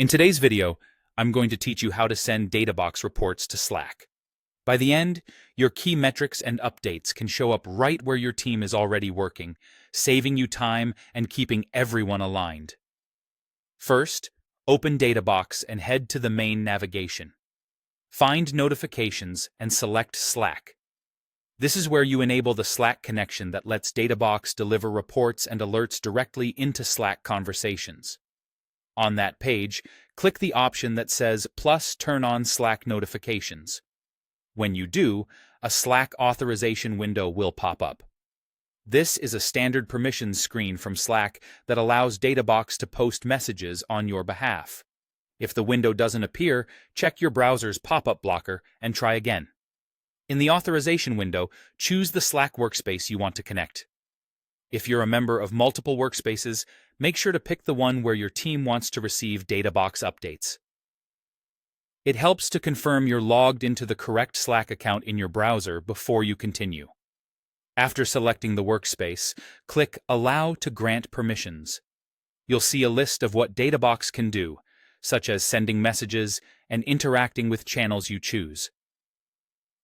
In today's video, I'm going to teach you how to send Databox reports to Slack. By the end, your key metrics and updates can show up right where your team is already working, saving you time and keeping everyone aligned. First, open Databox and head to the main navigation. Find Notifications and select Slack. This is where you enable the Slack connection that lets Databox deliver reports and alerts directly into Slack conversations. On that page, click the option that says plus turn on Slack notifications. When you do, a Slack authorization window will pop up. This is a standard permissions screen from Slack that allows Databox to post messages on your behalf. If the window doesn't appear, check your browser's pop-up blocker and try again. In the authorization window, choose the Slack workspace you want to connect. If you're a member of multiple workspaces, make sure to pick the one where your team wants to receive Databox updates. It helps to confirm you're logged into the correct Slack account in your browser before you continue. After selecting the workspace, click Allow to grant permissions. You'll see a list of what Databox can do, such as sending messages and interacting with channels you choose.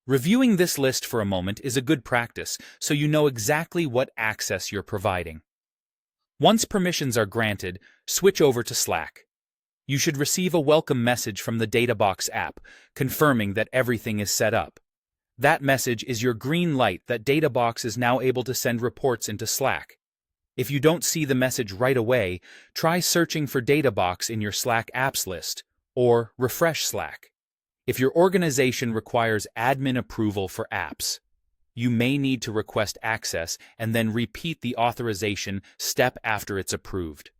Reviewing this list for a moment is a good practice, so you know exactly what access you're providing. Once permissions are granted, switch over to Slack. You should receive a welcome message from the Databox app, confirming that everything is set up. That message is your green light that Databox is now able to send reports into Slack. If you don't see the message right away, try searching for Databox in your Slack apps list, or refresh Slack. If your organization requires admin approval for apps, you may need to request access and then repeat the authorization step after it's approved.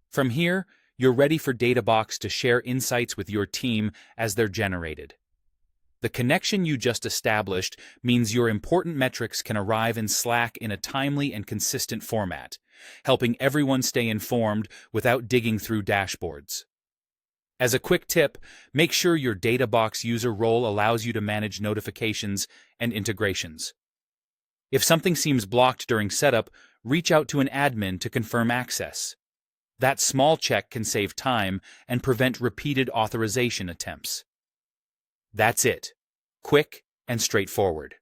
From here, you're ready for Databox to share insights with your team as they're generated. The connection you just established means your important metrics can arrive in Slack in a timely and consistent format, helping everyone stay informed without digging through dashboards. As a quick tip, make sure your Databox user role allows you to manage notifications and integrations. If something seems blocked during setup, reach out to an admin to confirm access. That small check can save time and prevent repeated authorization attempts. That's it. Quick and straightforward.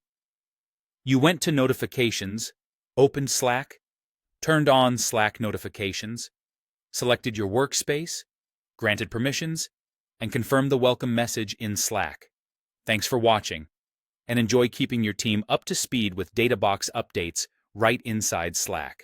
You went to Notifications, opened Slack, turned on Slack notifications, selected your workspace, granted permissions, and confirmed the welcome message in Slack. Thanks for watching, and enjoy keeping your team up to speed with Databox updates right inside Slack.